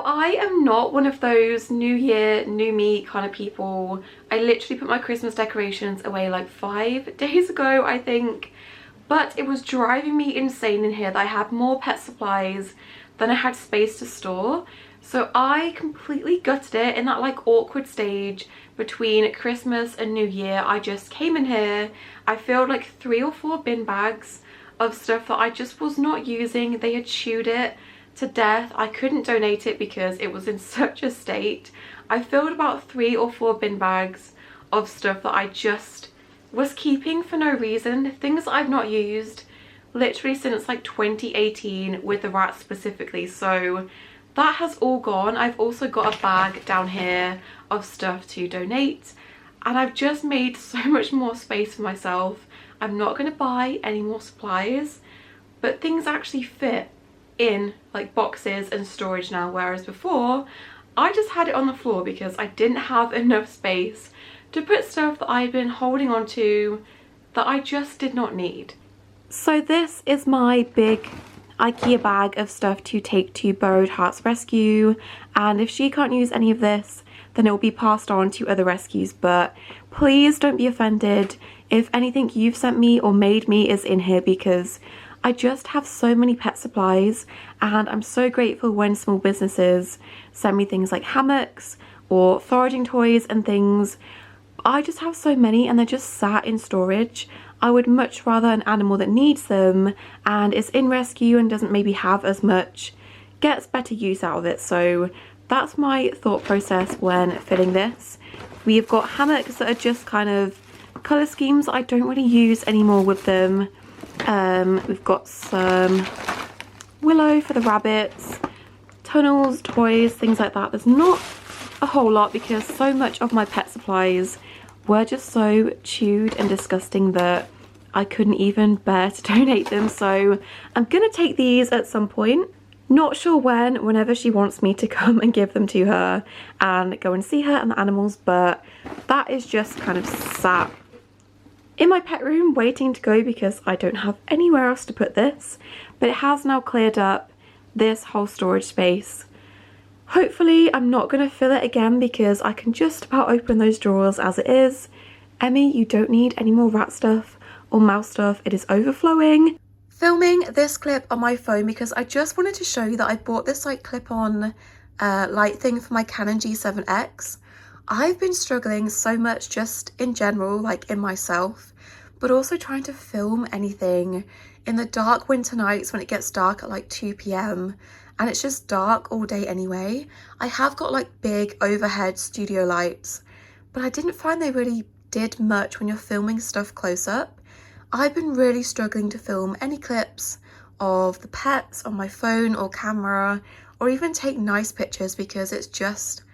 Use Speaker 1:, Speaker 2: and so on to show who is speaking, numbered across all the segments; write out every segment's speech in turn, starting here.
Speaker 1: I am not one of those new year, new me kind of people. I literally put my Christmas decorations away like 5 days ago, I think. But it was driving me insane in here that I had more pet supplies than I had space to store. So I completely gutted it in that like awkward stage between Christmas and New Year. I just came in here, I filled like 3 or 4 bin bags of stuff that I just was not using. They had chewed it to death. I couldn't donate it because it was in such a state. I filled about 3 or 4 bin bags of stuff that I just was keeping for no reason. Things that I've not used literally since like 2018 with the rats specifically. So that has all gone. I've also got a bag down here of stuff to donate, and I've just made so much more space for myself. I'm not going to buy any more supplies, but things actually fit in like boxes and storage now, whereas before I just had it on the floor because I didn't have enough space to put stuff that I've been holding on to that I just did not need. So this is my big IKEA bag of stuff to take to Borrowed Hearts Rescue, and if she can't use any of this then it will be passed on to other rescues. But please don't be offended if anything you've sent me or made me is in here, because I just have so many pet supplies, and I'm so grateful when small businesses send me things like hammocks or foraging toys and things. I just have so many and they're just sat in storage. I would much rather an animal that needs them and is in rescue and doesn't maybe have as much gets better use out of it. So that's my thought process when filling this. We've got hammocks that are just kind of colour schemes I don't really use anymore with them. We've got some willow for the rabbits, tunnels, toys, things like that. There's not a whole lot because so much of my pet supplies were just so chewed and disgusting that I couldn't even bear to donate them. So I'm gonna take these at some point. Not sure when, whenever she wants me to come and give them to her and go and see her and the animals, but that is just kind of sat in my pet room waiting to go because I don't have anywhere else to put this. But it has now cleared up this whole storage space. Hopefully I'm not going to fill it again because I can just about open those drawers as it is. Emmy, you don't need any more rat stuff or mouse stuff. It is overflowing. Filming this clip on my phone because I just wanted to show you that I bought this like clip-on light thing for my Canon G7X. I've been struggling so much just in general, like in myself, but also trying to film anything in the dark winter nights when it gets dark at like 2 p.m. and it's just dark all day anyway. I have got like big overhead studio lights, but I didn't find they really did much when you're filming stuff close up. I've been really struggling to film any clips of the pets on my phone or camera, or even take nice pictures because it's just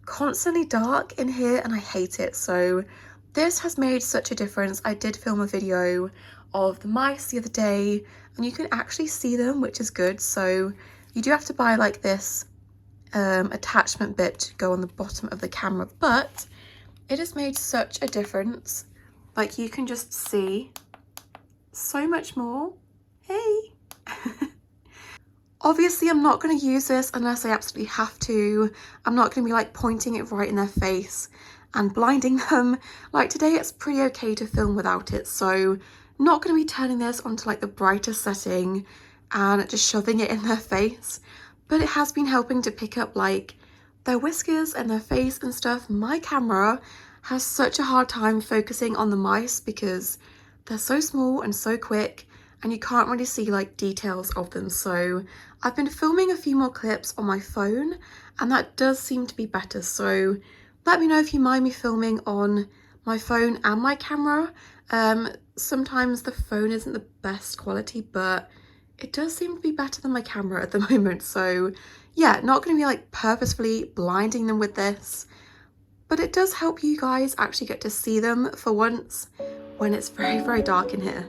Speaker 1: constantly dark in here and I hate it. So this has made such a difference. I did film a video of the mice the other day and you can actually see them, which is good. So you do have to buy like this attachment bit to go on the bottom of the camera, but it has made such a difference. Like you can just see so much more. Hey. Obviously I'm not going to use this unless I absolutely have to. I'm not going to be like pointing it right in their face and blinding them. Like today it's pretty okay to film without it, so not going to be turning this onto like the brightest setting and just shoving it in their face. But it has been helping to pick up like their whiskers and their face and stuff. My camera has such a hard time focusing on the mice because they're so small and so quick and you can't really see like details of them. So I've been filming a few more clips on my phone and that does seem to be better. So let me know if you mind me filming on my phone and my camera. Sometimes the phone isn't the best quality, but it does seem to be better than my camera at the moment. So yeah, not going to be like purposefully blinding them with this, but it does help you guys actually get to see them for once when it's very, very dark in here.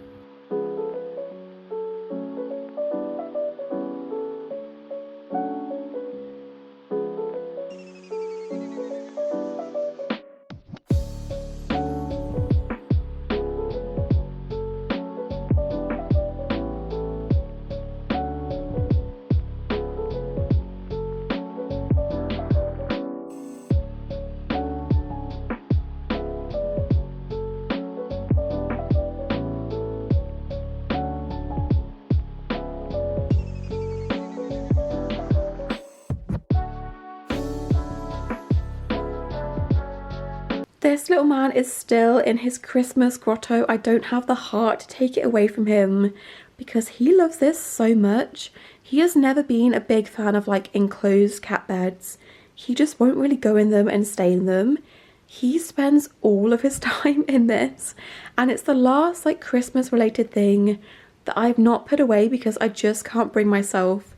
Speaker 1: this little man is still in his Christmas grotto. I don't have the heart to take it away from him because he loves this so much. He has never been a big fan of like enclosed cat beds. He just won't really go in them and stay in them. He spends all of his time in this, and it's the last like Christmas related thing that I've not put away because I just can't bring myself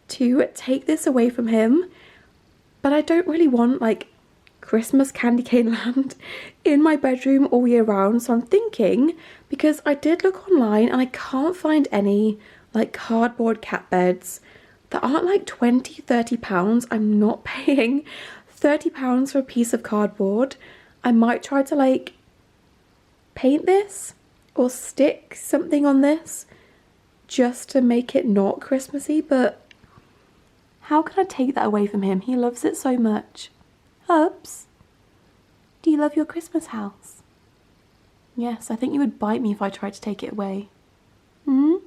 Speaker 1: to take this away from him. But I don't really want like Christmas candy cane land in my bedroom all year round, so I'm thinking, because I did look online and I can't find any like cardboard cat beds that aren't like 20-30 pounds. I'm not paying 30 pounds for a piece of cardboard. I might try to like paint this or stick something on this just to make it not Christmassy, but how can I take that away from him? He loves it so much. Hubs, do you love your Christmas house? Yes, I think you would bite me if I tried to take it away. Hmm?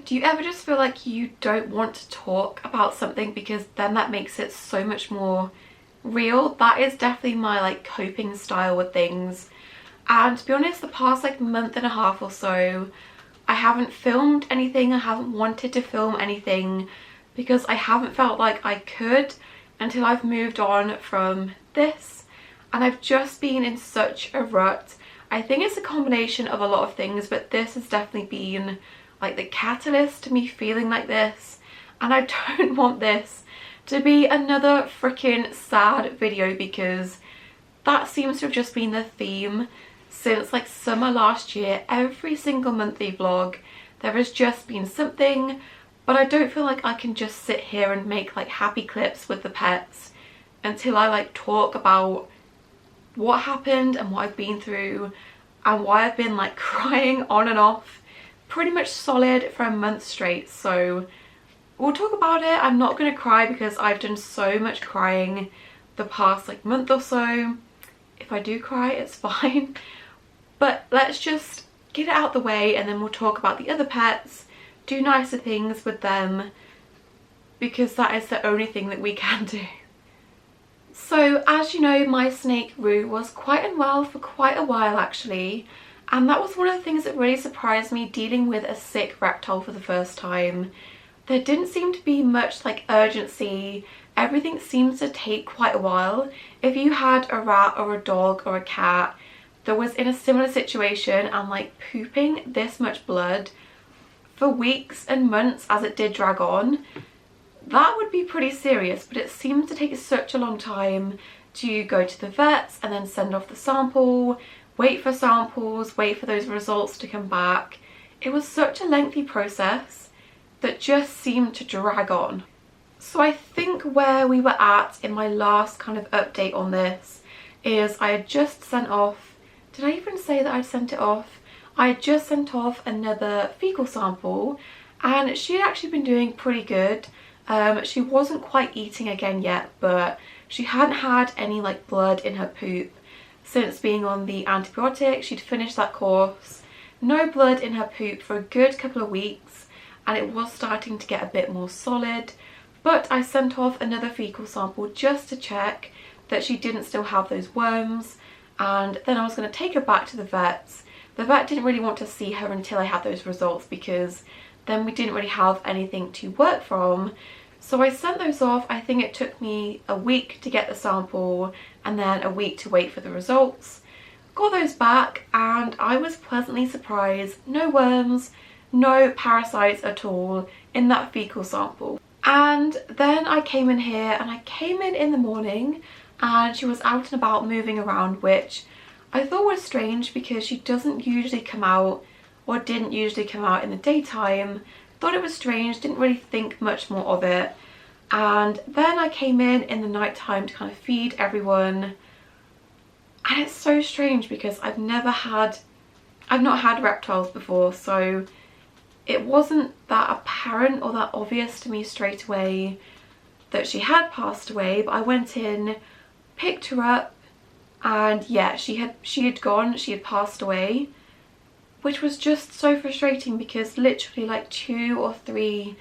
Speaker 1: Do you ever just feel like you don't want to talk about something because then that makes it so much more real? That is definitely my like coping style with things. And to be honest, the past like month and a half or so, I haven't filmed anything. I haven't wanted to film anything because I haven't felt like I could until I've moved on from this, and I've just been in such a rut. I think it's a combination of a lot of things, but this has definitely been like the catalyst to me feeling like this, and I don't want this to be another freaking sad video because that seems to have just been the theme since like summer last year. Every single monthly vlog there has just been something. But I don't feel like I can just sit here and make like happy clips with the pets until I like talk about what happened and what I've been through and why I've been like crying on and off pretty much solid for a month straight. So we'll talk about it. I'm not going to cry because I've done so much crying the past like month or so. If I do cry, it's fine. But let's just get it out the way and then we'll talk about the other pets, do nicer things with them, because that is the only thing that we can do. So as you know, my snake Rue was quite unwell for quite a while actually, and that was one of the things that really surprised me dealing with a sick reptile for the first time. There didn't seem to be much like urgency. Everything seems to take quite a while. If you had a rat or a dog or a cat that was in a similar situation and like pooping this much blood for weeks and months as it did drag on, that would be pretty serious. But it seems to take such a long time to go to the vets and then send off the sample, wait for samples, wait for those results to come back. It was such a lengthy process that just seemed to drag on. So I think where we were at in my last kind of update on this is I had just sent off, did I even say that I'd sent it off? I had just sent off another fecal sample and she had actually been doing pretty good. She wasn't quite eating again yet, but she hadn't had any like blood in her poop since being on the antibiotic. She'd finished that course, no blood in her poop for a good couple of weeks, and it was starting to get a bit more solid. But I sent off another fecal sample just to check that she didn't still have those worms, and then I was going to take her back to the vets. The vet didn't really want to see her until I had those results because then we didn't really have anything to work from. So I sent those off. I think it took me a week to get the sample and then a week to wait for the results. Got those back and I was pleasantly surprised. No worms, no parasites at all in that fecal sample. And then I came in here and I came in the morning and she was out and about moving around, which I thought was strange because she doesn't usually come out, or didn't usually come out in the daytime. Thought it was strange, didn't really think much more of it. And then I came in the night time to kind of feed everyone. And it's so strange because I've not had reptiles before, so it wasn't that apparent or that obvious to me straight away that she had passed away. But I went in, picked her up, and yeah, she had passed away, which was just so frustrating because literally like 2 or 3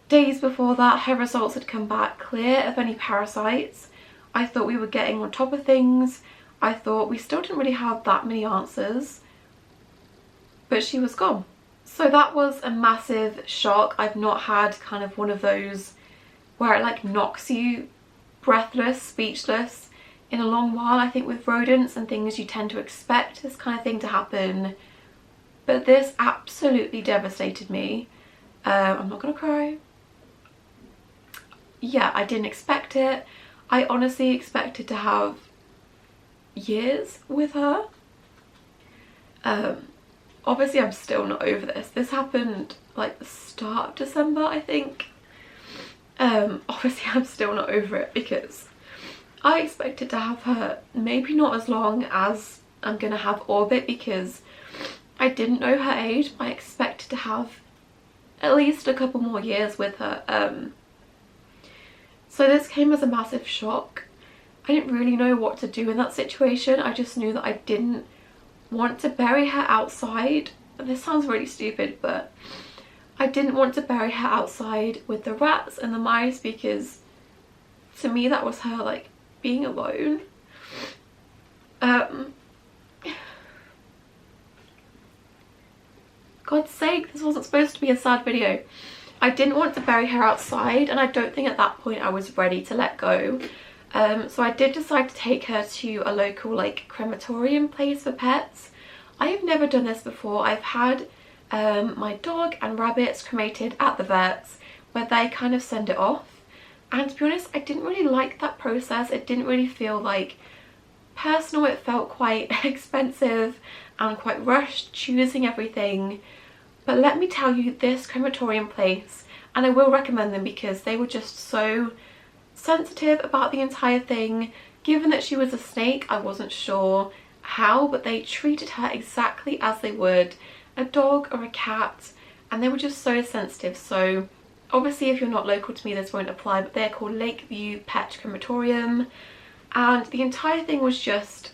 Speaker 1: days before that her results had come back clear of any parasites. I thought we were getting on top of things. I thought we still didn't really have that many answers, but she was gone. So that was a massive shock. I've not had kind of one of those where it like knocks you breathless, speechless in a long while. I think with rodents and things you tend to expect this kind of thing to happen, but this absolutely devastated me. I'm not gonna cry. Yeah, I didn't expect it. I honestly expected to have years with her. Obviously I'm still not over this. This happened like the start of December, I think. Obviously I'm still not over it because I expected to have her maybe not as long as I'm gonna have Orbit, because I didn't know her age. I expected to have at least a couple more years with her. So this came as a massive shock. I didn't really know what to do in that situation. I just knew that I didn't want to bury her outside. This sounds really stupid, but I didn't want to bury her outside with the rats and the mice, because to me that was her like being alone. God's sake, this wasn't supposed to be a sad video. I didn't want to bury her outside, and I don't think at that point I was ready to let go. So I did decide to take her to a local like crematorium place for pets. I have never done this before. I've had my dog and rabbits cremated at the vets where they kind of send it off, and to be honest I didn't really like that process. It didn't really feel like personal. It felt quite expensive and quite rushed, choosing everything. But let me tell you, this crematorium place, and I will recommend them because they were just so sensitive about the entire thing. Given that she was a snake, I wasn't sure how, but they treated her exactly as they would a dog or a cat, and they were just so sensitive. So obviously if you're not local to me this won't apply, but they're called Lakeview Pet Crematorium, and the entire thing was just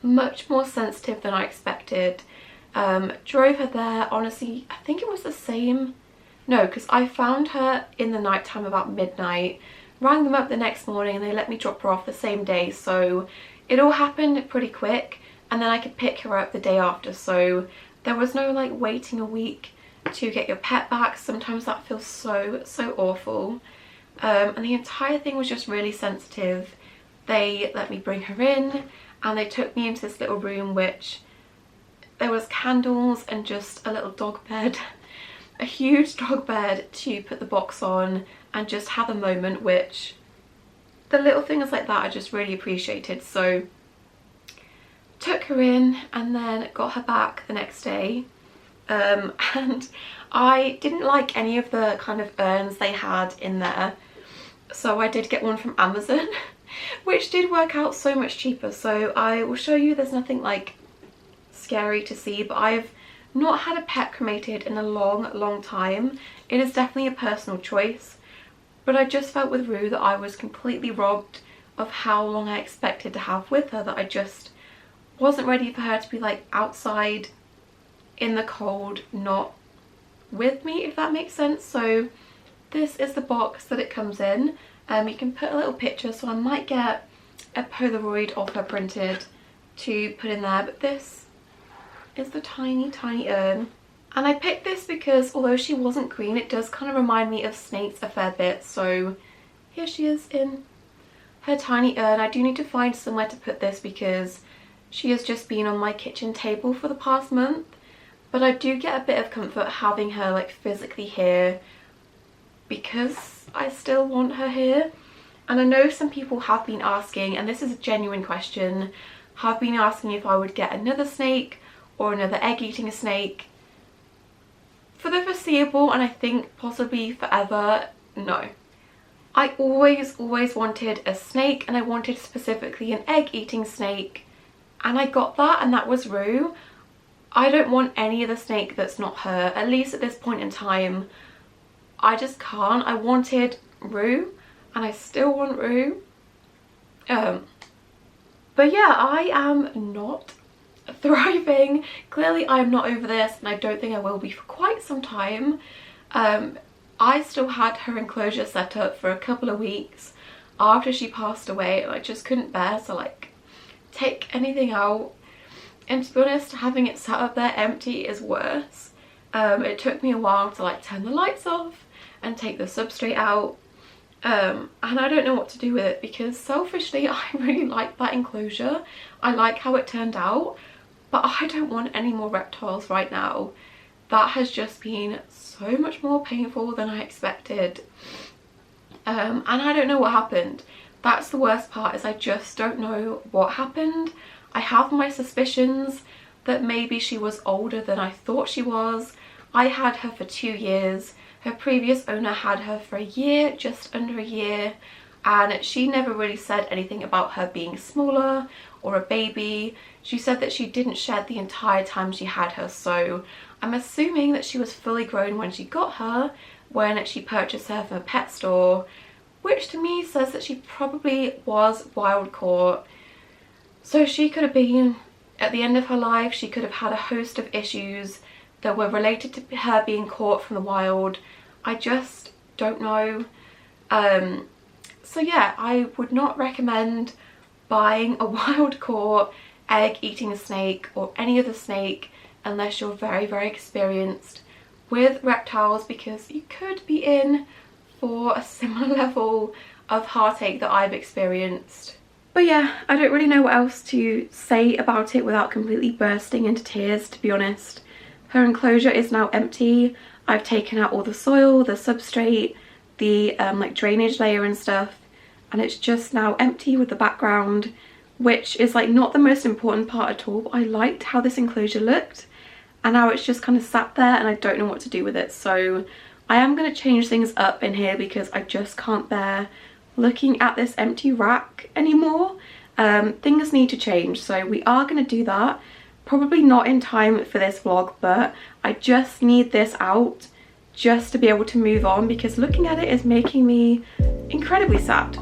Speaker 1: much more sensitive than I expected. Drove her there, honestly I think it was the same, no, because I found her in the night time about midnight, rang them up the next morning and they let me drop her off the same day. So it all happened pretty quick, and then I could pick her up the day after. So there was no like waiting a week to get your pet back. Sometimes that feels so awful. And the entire thing was just really sensitive. They let me bring her in and they took me into this little room which there was candles and just a little dog bed, a huge dog bed to put the box on and just have a moment, which the little things like that I just really appreciated. So took her in and then got her back the next day. And I didn't like any of the kind of urns they had in there, so I did get one from Amazon which did work out so much cheaper. So I will show you. There's nothing like scary to see, but I've not had a pet cremated in a long time. It is definitely a personal choice, but I just felt with Rue that I was completely robbed of how long I expected to have with her, that I just wasn't ready for her to be like outside in the cold, not with me, if that makes sense. So this is the box that it comes in. You can put a little picture, so I might get a Polaroid of her printed to put in there, but this is the tiny urn. And I picked this because although she wasn't green, it does kind of remind me of snakes a fair bit. So here she is in her tiny urn. I do need to find somewhere to put this because she has just been on my kitchen table for the past month, but I do get a bit of comfort having her like physically here because I still want her here. And I know some people have been asking, and this is a genuine question, have been asking if I would get another snake or another egg-eating snake. For the foreseeable, and I think possibly forever, no. I always wanted a snake, and I wanted specifically an egg-eating snake, and I got that, and that was Rue. I don't want any other snake that's not her, at least at this point in time. I just can't. I wanted Rue, and I still want Rue. But yeah, I am not thriving. Clearly I am not over this, and I don't think I will be for quite some time. I still had her enclosure set up for a couple of weeks after she passed away, and I just couldn't bear to like take anything out. And to be honest, having it sat up there empty is worse. It took me a while to like turn the lights off and take the substrate out. And I don't know what to do with it because selfishly I really like that enclosure. I like how it turned out, but I don't want any more reptiles right now. That has just been so much more painful than I expected. And I don't know what happened. That's the worst part, is I just don't know what happened. I have my suspicions that maybe she was older than I thought she was. I had her for 2 years. Her previous owner had her for a year, just under a year, and she never really said anything about her being smaller or a baby. She said that she didn't shed the entire time she had her, so I'm assuming that she was fully grown when she got her, when she purchased her from a pet store, which to me says that she probably was wild caught. So she could have been, at the end of her life, she could have had a host of issues that were related to her being caught from the wild. I just don't know. So yeah, I would not recommend buying a wild caught egg-eating snake or any other snake unless you're very, very experienced with reptiles, because you could be in for a similar level of heartache that I've experienced. But yeah, I don't really know what else to say about it without completely bursting into tears, to be honest. Her enclosure is now empty. I've taken out all the soil, the substrate, the like drainage layer and stuff, and it's just now empty with the background, which is like not the most important part at all, but I liked how this enclosure looked, and now it's just kind of sat there and I don't know what to do with it. So I am going to change things up in here because I just can't bear looking at this empty rack anymore. Things need to change, so we are going to do that. Probably not in time for this vlog, but I just need this out just to be able to move on, because looking at it is making me incredibly sad.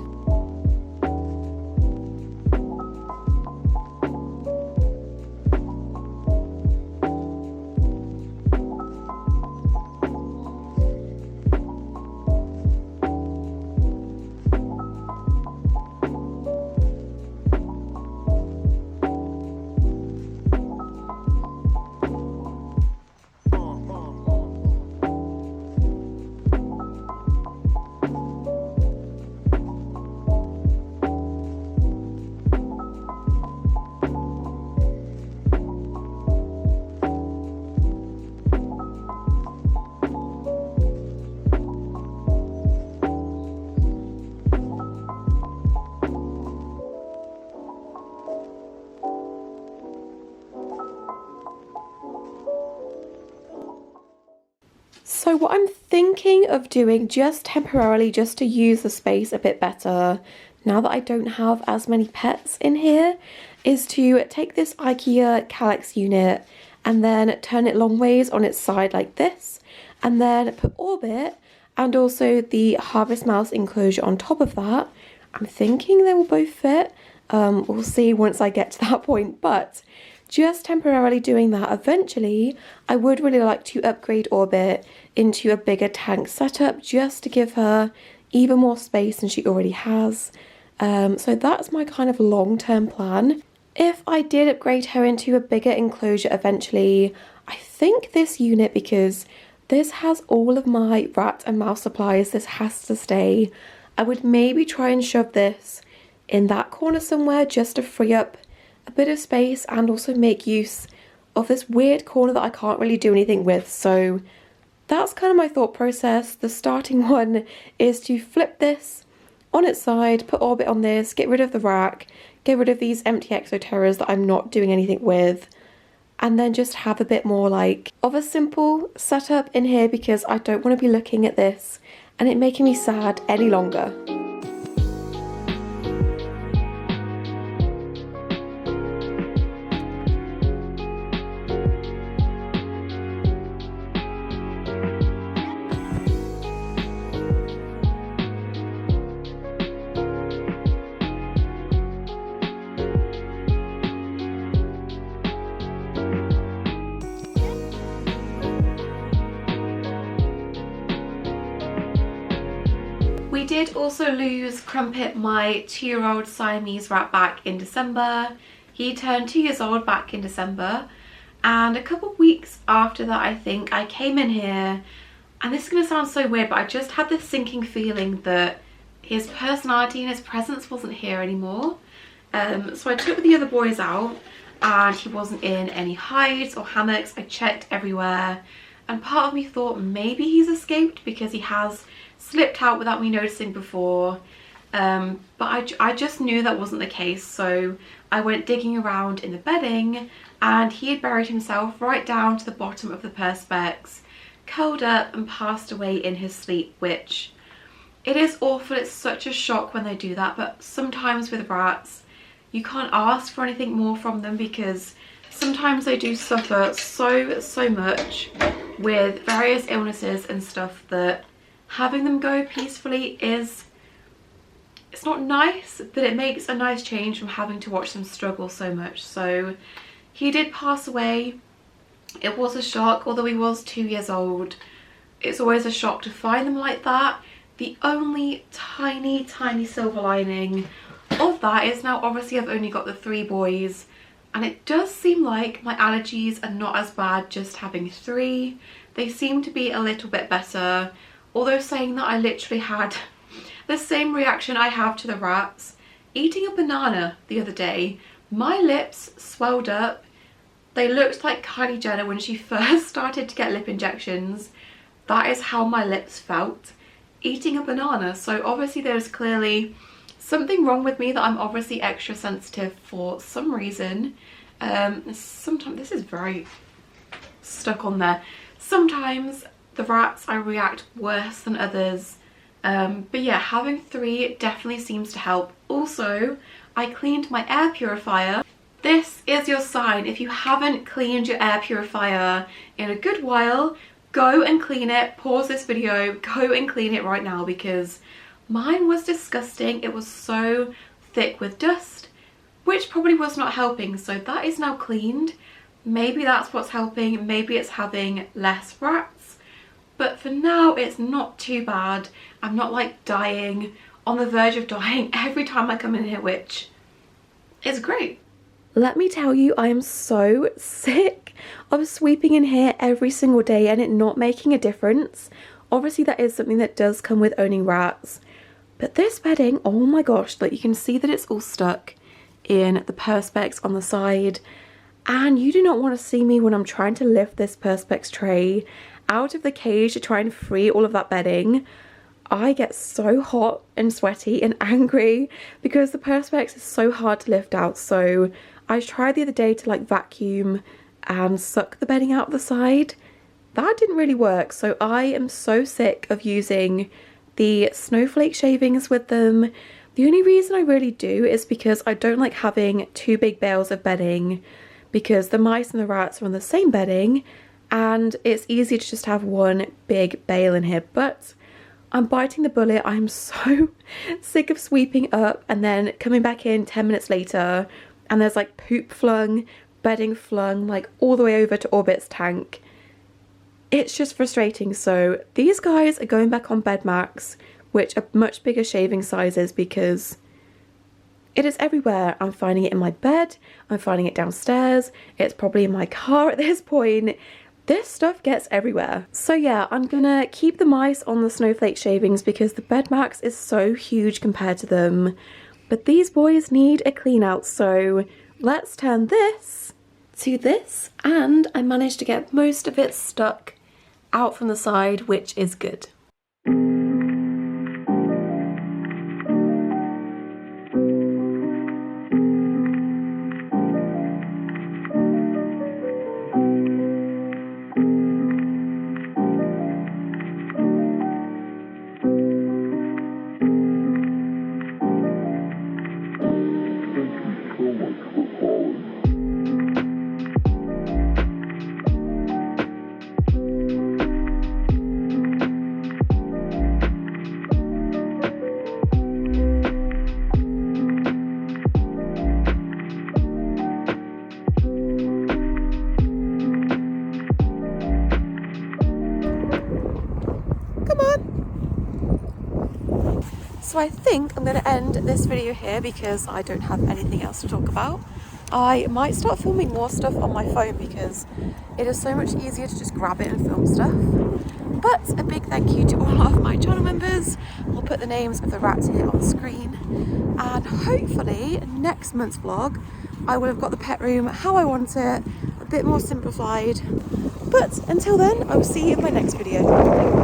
Speaker 1: So what I'm thinking of doing, just temporarily, just to use the space a bit better, now that I don't have as many pets in here, is to take this IKEA Calyx unit and then turn it long ways on its side like this, and then put Orbit and also the Harvest Mouse enclosure on top of that. I'm thinking they will both fit. We'll see once I get to that point, but just temporarily doing that. Eventually, I would really like to upgrade Orbit into a bigger tank setup just to give her even more space than she already has. So that's my kind of long-term plan. If I did upgrade her into a bigger enclosure eventually, I think this unit, because this has all of my rat and mouse supplies, this has to stay. I would maybe try and shove this in that corner somewhere just to free up a bit of space and also make use of this weird corner that I can't really do anything with. So that's kind of my thought process. The starting one is to flip this on its side, put Orbit on this, get rid of the rack, get rid of these empty Exoterras that I'm not doing anything with, and then just have a bit more like of a simple setup in here, because I don't want to be looking at this and it making me sad any longer. We did also lose Crumpet, my 2-year-old Siamese rat, back in December. He turned 2 years old back in December, and a couple of weeks after that, I think, I came in here, and this is going to sound so weird, but I just had this sinking feeling that his personality and his presence wasn't here anymore. So I took the other boys out, and he wasn't in any hides or hammocks. I checked everywhere, and part of me thought maybe he's escaped because he has slipped out without me noticing before. But I just knew that wasn't the case, so I went digging around in the bedding, and he had buried himself right down to the bottom of the perspex, curled up and passed away in his sleep, which, it is awful. It's such a shock when they do that, but sometimes with rats you can't ask for anything more from them, because sometimes they do suffer so much with various illnesses and stuff that having them go peacefully is, it's not nice, but it makes a nice change from having to watch them struggle so much. So he did pass away. It was a shock, although he was 2 years old. It's always a shock to find them like that. The only tiny silver lining of that is now obviously I've only got the 3 boys, and it does seem like my allergies are not as bad just having 3. They seem to be a little bit better, although saying that, I literally had the same reaction I have to the rats. Eating a banana the other day, my lips swelled up. They looked like Kylie Jenner when she first started to get lip injections. That is how my lips felt eating a banana. So obviously there's clearly something wrong with me, that I'm obviously extra sensitive for some reason. Sometimes, this is very stuck on there. Sometimes the rats I react worse than others. But yeah, having 3 definitely seems to help. Also, I cleaned my air purifier. This is your sign. If you haven't cleaned your air purifier in a good while, go and clean it. Pause this video, go and clean it right now, because mine was disgusting. It was so thick with dust, which probably was not helping. So that is now cleaned. Maybe that's what's helping. Maybe it's having less rats. But for now, it's not too bad. I'm not like dying, on the verge of dying every time I come in here, which is great. Let me tell you, I am so sick of sweeping in here every single day and it not making a difference. Obviously that is something that does come with owning rats, but this bedding, oh my gosh, like you can see that it's all stuck in the perspex on the side, and you do not want to see me when I'm trying to lift this perspex tray out of the cage to try and free all of that bedding. I get so hot and sweaty and angry because the perspex is so hard to lift out. So I tried the other day to like vacuum and suck the bedding out of the side. That didn't really work, so I am so sick of using the snowflake shavings with them. The only reason I really do is because I don't like having 2 big bales of bedding, because the mice and the rats are on the same bedding and it's easy to just have one big bale in here. But I'm biting the bullet. I'm so sick of sweeping up and then coming back in 10 minutes later and there's like poop flung, bedding flung like all the way over to Orbit's tank. It's just frustrating. So these guys are going back on bed max, which are much bigger shaving sizes, because it is everywhere. I'm finding it in my bed, I'm finding it downstairs, it's probably in my car at this point. This stuff gets everywhere. So yeah, I'm gonna keep the mice on the snowflake shavings because the bed max is so huge compared to them. But these boys need a clean out, so let's turn this to this, and I managed to get most of it stuck out from the side, which is good. So I think I'm going to end this video here because I don't have anything else to talk about. I might start filming more stuff on my phone because it is so much easier to just grab it and film stuff. But a big thank you to all of my channel members. I'll put the names of the rats here on the screen. And hopefully next month's vlog, I will have got the pet room how I want it, a bit more simplified. But until then, I will see you in my next video.